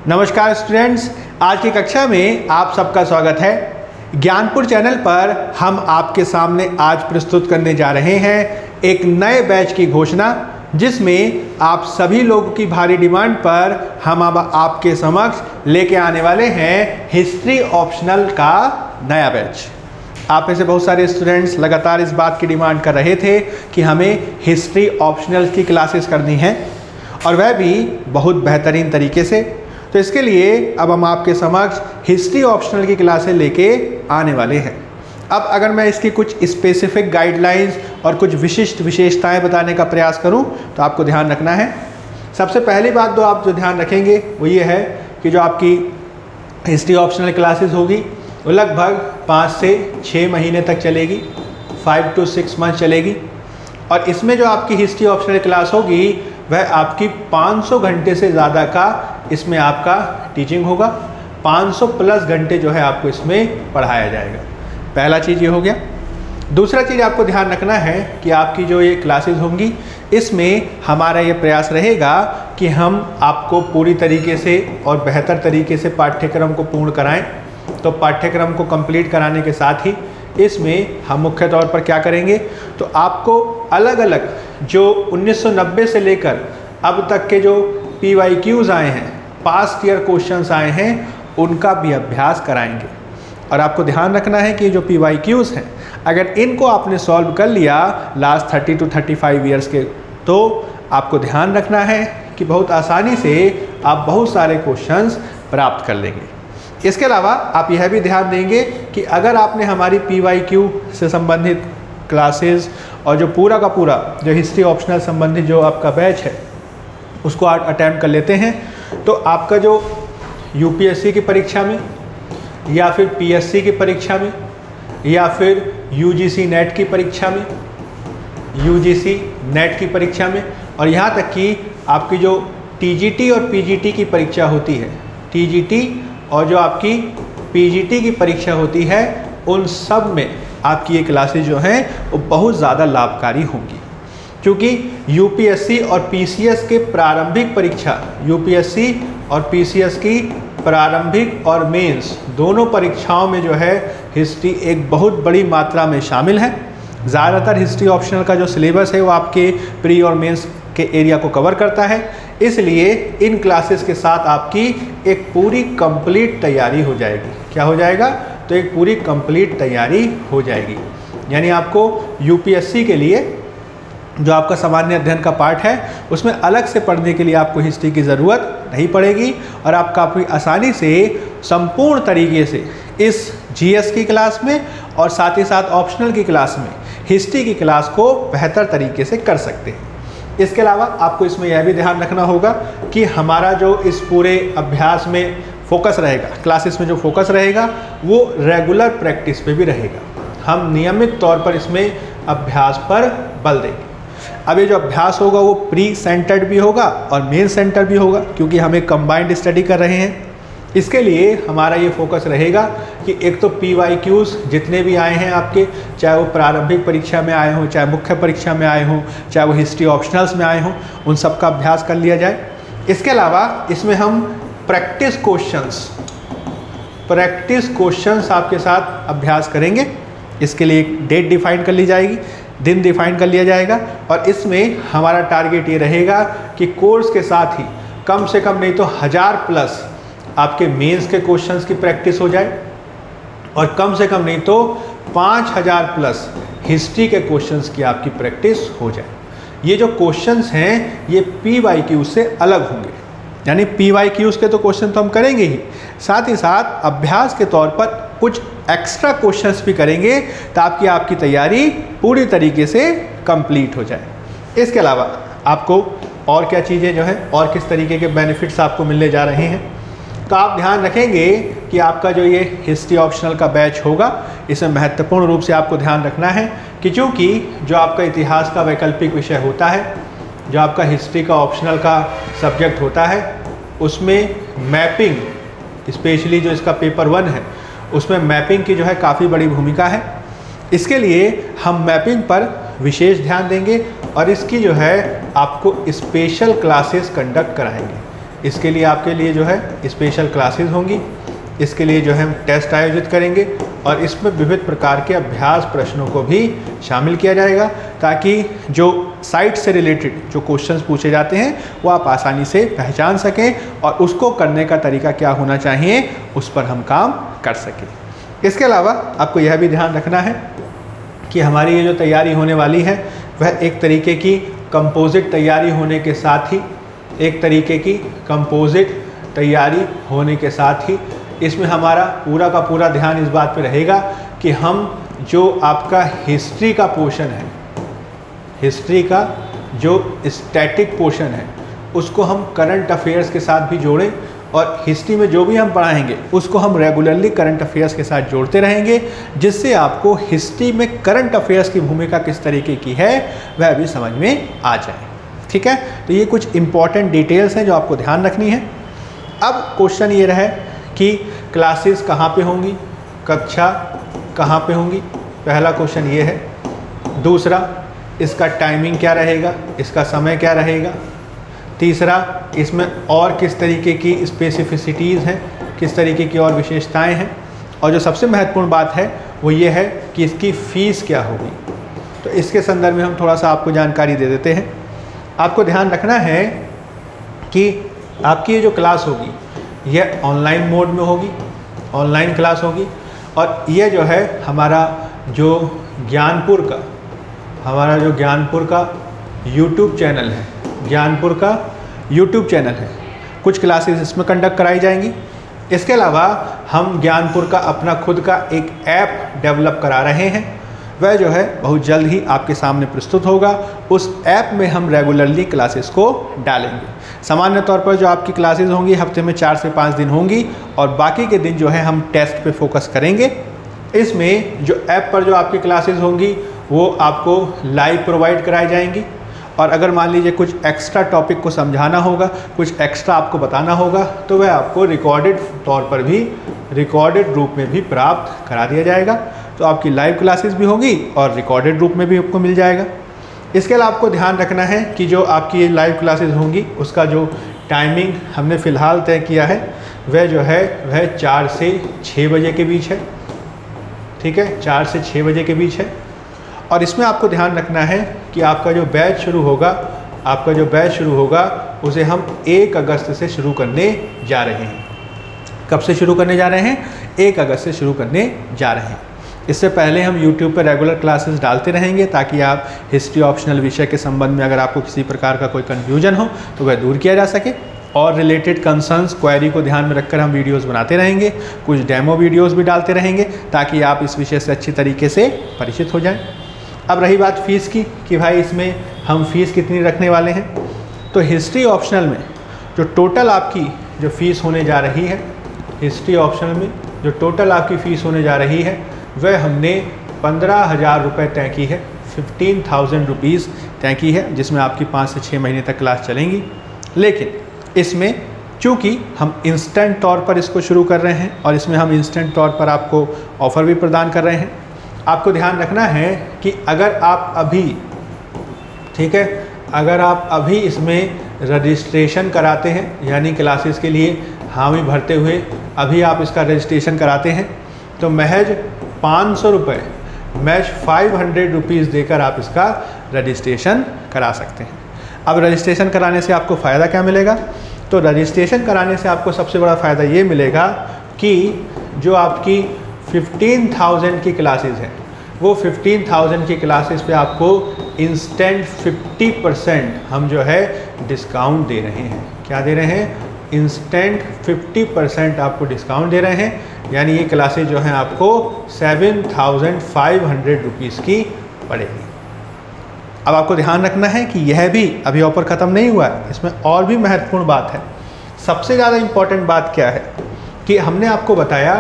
नमस्कार स्टूडेंट्स, आज की कक्षा में आप सबका स्वागत है। ज्ञानपुर चैनल पर हम आपके सामने आज प्रस्तुत करने जा रहे हैं एक नए बैच की घोषणा, जिसमें आप सभी लोगों की भारी डिमांड पर हम अब आपके समक्ष लेके आने वाले हैं हिस्ट्री ऑप्शनल का नया बैच। आप में से बहुत सारे स्टूडेंट्स लगातार इस बात की डिमांड कर रहे थे कि हमें हिस्ट्री ऑप्शनल की क्लासेस करनी है, और वह भी बहुत बेहतरीन तरीके से। तो इसके लिए अब हम आपके समक्ष हिस्ट्री ऑप्शनल की क्लासें लेके आने वाले हैं। अब अगर मैं इसकी कुछ स्पेसिफिक गाइडलाइंस और कुछ विशिष्ट विशेषताएं बताने का प्रयास करूं तो आपको ध्यान रखना है। सबसे पहली बात आप जो ध्यान रखेंगे वो ये है कि जो आपकी हिस्ट्री ऑप्शनल क्लासेस होगी वो लगभग 5 से 6 महीने तक चलेगी, 5 to 6 मंथ चलेगी। और इसमें जो आपकी हिस्ट्री ऑप्शनल क्लास होगी वह आपकी 500 घंटे से ज़्यादा का इसमें आपका टीचिंग होगा। 500 प्लस घंटे जो है आपको इसमें पढ़ाया जाएगा। पहला चीज़ ये हो गया। दूसरा चीज़ आपको ध्यान रखना है कि आपकी जो ये क्लासेस होंगी इसमें हमारा ये प्रयास रहेगा कि हम आपको पूरी तरीके से और बेहतर तरीके से पाठ्यक्रम को पूर्ण कराएं। तो पाठ्यक्रम को कंप्लीट कराने के साथ ही इसमें हम मुख्य तौर पर क्या करेंगे, तो आपको अलग अलग जो 1990 से लेकर अब तक के जो PYQs आए हैं, पास्ट ईयर क्वेश्चंस आए हैं, उनका भी अभ्यास कराएंगे। और आपको ध्यान रखना है कि जो PYQs हैं, अगर इनको आपने सॉल्व कर लिया लास्ट 30 to 35 ईयर्स के, तो आपको ध्यान रखना है कि बहुत आसानी से आप बहुत सारे क्वेश्चंस प्राप्त कर लेंगे। इसके अलावा आप यह भी ध्यान देंगे कि अगर आपने हमारी PYQ से संबंधित क्लासेस और जो पूरा का पूरा जो हिस्ट्री ऑप्शनल संबंधित जो आपका बैच है उसको अटेम्प्ट कर लेते हैं, तो आपका जो UPSC की परीक्षा में या फिर PSC की परीक्षा में या फिर UGC नेट की परीक्षा में, UGC नेट की परीक्षा में, और यहाँ तक कि आपकी जो TGT और PGT की परीक्षा होती है, TGT और जो आपकी PGT की परीक्षा होती है, उन सब में आपकी ये क्लासेस जो हैं वो बहुत ज़्यादा लाभकारी होंगी। क्योंकि UPSC और PCS के प्रारंभिक परीक्षा, UPSC और PCS की प्रारंभिक और मेंस दोनों परीक्षाओं में जो है हिस्ट्री एक बहुत बड़ी मात्रा में शामिल है। ज़्यादातर हिस्ट्री ऑप्शनल का जो सिलेबस है वो आपके प्री और मेंस के एरिया को कवर करता है, इसलिए इन क्लासेस के साथ आपकी एक पूरी कंप्लीट तैयारी हो जाएगी। क्या हो जाएगा? तो एक पूरी कंप्लीट तैयारी हो जाएगी। यानी आपको UPSC के लिए जो आपका सामान्य अध्ययन का पार्ट है उसमें अलग से पढ़ने के लिए आपको हिस्ट्री की ज़रूरत नहीं पड़ेगी, और आप काफ़ी आसानी से संपूर्ण तरीके से इस GS की क्लास में और साथ ही साथ ऑप्शनल की क्लास में हिस्ट्री की क्लास को बेहतर तरीके से कर सकते हैं। इसके अलावा आपको इसमें यह भी ध्यान रखना होगा कि हमारा जो इस पूरे अभ्यास में फोकस रहेगा, क्लासेस में जो फोकस रहेगा वो रेगुलर प्रैक्टिस पे भी रहेगा। हम नियमित तौर पर इसमें अभ्यास पर बल देंगे। अब ये जो अभ्यास होगा वो प्री सेंटर्ड भी होगा और मेन सेंटर भी होगा, क्योंकि हम एक कंबाइंड स्टडी कर रहे हैं। इसके लिए हमारा ये फोकस रहेगा कि एक तो PYQs जितने भी आए हैं आपके, चाहे वो प्रारंभिक परीक्षा में आए हों, चाहे मुख्य परीक्षा में आए हों, चाहे वो हिस्ट्री ऑप्शनल्स में आए हों, उन सब का अभ्यास कर लिया जाए। इसके अलावा इसमें हम प्रैक्टिस क्वेश्चंस आपके साथ अभ्यास करेंगे। इसके लिए एक डेट डिफाइन कर ली जाएगी, दिन डिफाइन कर लिया जाएगा, और इसमें हमारा टारगेट ये रहेगा कि कोर्स के साथ ही कम से कम नहीं तो 1000 प्लस आपके मेंस के क्वेश्चंस की प्रैक्टिस हो जाए, और कम से कम नहीं तो 5000 प्लस हिस्ट्री के क्वेश्चंस की आपकी प्रैक्टिस हो जाए। ये जो क्वेश्चंस हैं ये PYQ से अलग होंगे, यानी PYQs के तो क्वेश्चन तो हम करेंगे ही, साथ ही साथ अभ्यास के तौर पर कुछ एक्स्ट्रा क्वेश्चंस भी करेंगे ताकि आपकी तैयारी पूरी तरीके से कंप्लीट हो जाए। इसके अलावा आपको और क्या चीज़ें जो हैं और किस तरीके के बेनिफिट्स आपको मिलने जा रहे हैं, तो आप ध्यान रखेंगे कि आपका जो ये हिस्ट्री ऑप्शनल का बैच होगा इसमें महत्वपूर्ण रूप से आपको ध्यान रखना है कि चूँकि जो आपका इतिहास का वैकल्पिक विषय होता है, जो आपका हिस्ट्री का ऑप्शनल का सब्जेक्ट होता है, उसमें मैपिंग, स्पेशली जो इसका पेपर 1 है उसमें मैपिंग की जो है काफ़ी बड़ी भूमिका है। इसके लिए हम मैपिंग पर विशेष ध्यान देंगे और इसकी जो है आपको स्पेशल क्लासेस कंडक्ट कराएंगे। इसके लिए आपके लिए जो है स्पेशल क्लासेस होंगी। इसके लिए जो है हम टेस्ट आयोजित करेंगे और इसमें विविध प्रकार के अभ्यास प्रश्नों को भी शामिल किया जाएगा, ताकि जो साइट से रिलेटेड जो क्वेश्चंस पूछे जाते हैं वो आप आसानी से पहचान सकें और उसको करने का तरीका क्या होना चाहिए उस पर हम काम कर सकें। इसके अलावा आपको यह भी ध्यान रखना है कि हमारी ये जो तैयारी होने वाली है वह एक तरीके की कंपोजिट तैयारी होने के साथ ही इसमें हमारा पूरा का पूरा ध्यान इस बात पे रहेगा कि हम जो आपका हिस्ट्री का पोर्शन है, हिस्ट्री का जो स्टैटिक पोर्शन है उसको हम करंट अफेयर्स के साथ भी जोड़ें और हिस्ट्री में जो भी हम पढ़ाएंगे उसको हम रेगुलरली करंट अफेयर्स के साथ जोड़ते रहेंगे, जिससे आपको हिस्ट्री में करंट अफेयर्स की भूमिका किस तरीके की है वह भी समझ में आ जाए। ठीक है, तो ये कुछ इंपॉर्टेंट डिटेल्स हैं जो आपको ध्यान रखनी है। अब क्वेश्चन ये रहा कि क्लासेस कहाँ पे होंगी, कक्षा कहाँ पे होंगी, पहला क्वेश्चन ये है। दूसरा, इसका टाइमिंग क्या रहेगा, इसका समय क्या रहेगा। तीसरा, इसमें और किस तरीके की स्पेसिफिसिटीज़ हैं, किस तरीके की और विशेषताएं हैं। और जो सबसे महत्वपूर्ण बात है वो ये है कि इसकी फ़ीस क्या होगी। तो इसके संदर्भ में हम थोड़ा सा आपको जानकारी दे देते हैं। आपको ध्यान रखना है कि आपकी ये जो क्लास होगी यह ऑनलाइन मोड में होगी, ऑनलाइन क्लास होगी। और ये जो है हमारा जो ज्ञानपुर का यूट्यूब चैनल है, ज्ञानपुर का यूट्यूब चैनल है, कुछ क्लासेस इसमें कंडक्ट कराई जाएंगी। इसके अलावा हम ज्ञानपुर का अपना खुद का एक ऐप डेवलप करा रहे हैं, वह जो है बहुत जल्द ही आपके सामने प्रस्तुत होगा। उस ऐप में हम रेगुलरली क्लासेस को डालेंगे। सामान्य तौर पर जो आपकी क्लासेस होंगी हफ्ते में 4 से 5 दिन होंगी और बाकी के दिन जो है हम टेस्ट पे फोकस करेंगे। इसमें जो ऐप पर जो आपकी क्लासेस होंगी वो आपको लाइव प्रोवाइड कराई जाएंगी। और अगर मान लीजिए कुछ एक्स्ट्रा टॉपिक को समझाना होगा, कुछ एक्स्ट्रा आपको बताना होगा, तो वह आपको रिकॉर्डेड तौर पर भी, रिकॉर्डेड रूप में भी प्राप्त करा दिया जाएगा। तो आपकी लाइव क्लासेस भी होंगी और रिकॉर्डेड रूप में भी आपको मिल जाएगा। इसके अलावा आपको ध्यान रखना है कि जो आपकी ये लाइव क्लासेस होंगी उसका जो टाइमिंग हमने फ़िलहाल तय किया है वह जो है वह 4 से 6 बजे के बीच है। ठीक है, 4 से 6 बजे के बीच है। और इसमें आपको ध्यान रखना है कि आपका जो बैच शुरू होगा उसे हम 1 अगस्त से शुरू करने जा रहे हैं। कब से शुरू करने जा रहे हैं? 1 अगस्त से शुरू करने जा रहे हैं। इससे पहले हम YouTube पर रेगुलर क्लासेस डालते रहेंगे ताकि आप हिस्ट्री ऑप्शनल विषय के संबंध में अगर आपको किसी प्रकार का कोई कन्फ्यूजन हो तो वह दूर किया जा सके। और रिलेटेड कंसर्न्स, क्वेरी को ध्यान में रखकर हम वीडियोस बनाते रहेंगे, कुछ डेमो वीडियोस भी डालते रहेंगे ताकि आप इस विषय से अच्छी तरीके से परिचित हो जाएं। अब रही बात फ़ीस की कि भाई इसमें हम फ़ीस कितनी रखने वाले हैं, तो हिस्ट्री ऑप्शनल में जो टोटल आपकी जो फ़ीस होने जा रही है, हिस्ट्री ऑप्शनल में जो टोटल आपकी फ़ीस होने जा रही है वह हमने 15,000 रुपये तय की है, 15,000 रुपीज़ तय की है, जिसमें आपकी 5 से 6 महीने तक क्लास चलेंगी। लेकिन इसमें चूँकि हम इंस्टेंट तौर पर इसको शुरू कर रहे हैं और इसमें हम इंस्टेंट तौर पर आपको ऑफ़र भी प्रदान कर रहे हैं, आपको ध्यान रखना है कि अगर आप अभी, ठीक है, अगर आप अभी इसमें रजिस्ट्रेशन कराते हैं, यानी क्लासेस के लिए हामी भरते हुए अभी आप इसका रजिस्ट्रेशन कराते हैं, तो महज 500 रुपये, महज 500 रुपीज़ देकर आप इसका रजिस्ट्रेशन करा सकते हैं। अब रजिस्ट्रेशन कराने से आपको फ़ायदा क्या मिलेगा? तो रजिस्ट्रेशन कराने से आपको सबसे बड़ा फ़ायदा ये मिलेगा कि जो आपकी 15,000 की क्लासेस हैं, वो 15,000 की क्लासेस पे आपको इंस्टेंट 50% हम जो है डिस्काउंट दे रहे हैं। क्या दे रहे हैं? इंस्टेंट 50% आपको डिस्काउंट दे रहे हैं। यानी ये क्लासेस जो हैं आपको 7,500 रुपीज़ की पड़ेगी। अब आपको ध्यान रखना है कि यह भी अभी ऑफर ख़त्म नहीं हुआ है, इसमें और भी महत्वपूर्ण बात है। सबसे ज़्यादा इम्पॉर्टेंट बात क्या है कि हमने आपको बताया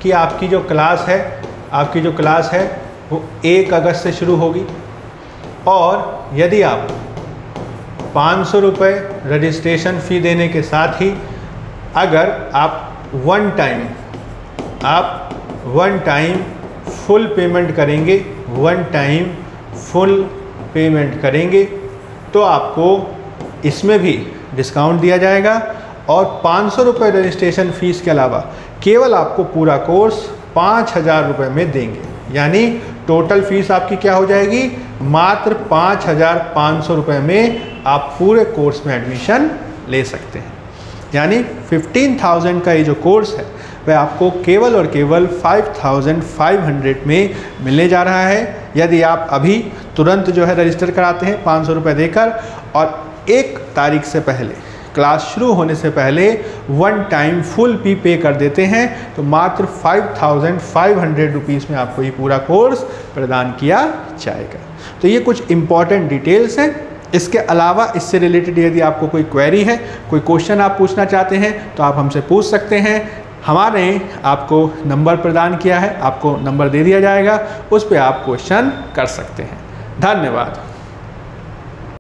कि आपकी जो क्लास है वो 1 अगस्त से शुरू होगी और यदि आप 500 रुपये रजिस्ट्रेशन फ़ी देने के साथ ही अगर आप वन टाइम फुल पेमेंट करेंगे, तो आपको इसमें भी डिस्काउंट दिया जाएगा और 500 रुपये रजिस्ट्रेशन फ़ीस के अलावा केवल आपको पूरा कोर्स 5,000 रुपये में देंगे। यानी टोटल फीस आपकी क्या हो जाएगी, मात्र 5,500 रुपये में आप पूरे कोर्स में एडमिशन ले सकते हैं। यानी 15,000 का ये जो कोर्स है वह आपको केवल और केवल 5,500 में मिलने जा रहा है। यदि आप अभी तुरंत जो है रजिस्टर कराते हैं 500 रुपये देकर और 1 तारीख से पहले, क्लास शुरू होने से पहले 1 टाइम फुल फी पे कर देते हैं तो मात्र 5,500 रुपीज़ में आपको ये पूरा कोर्स प्रदान किया जाएगा। तो ये कुछ इम्पॉर्टेंट डिटेल्स हैं। इसके अलावा इससे रिलेटेड यदि आपको कोई क्वेरी है, कोई क्वेश्चन आप पूछना चाहते हैं तो आप हमसे पूछ सकते हैं। हमारे आपको नंबर प्रदान किया है, आपको नंबर दे दिया जाएगा, उस पर आप क्वेश्चन कर सकते हैं। धन्यवाद।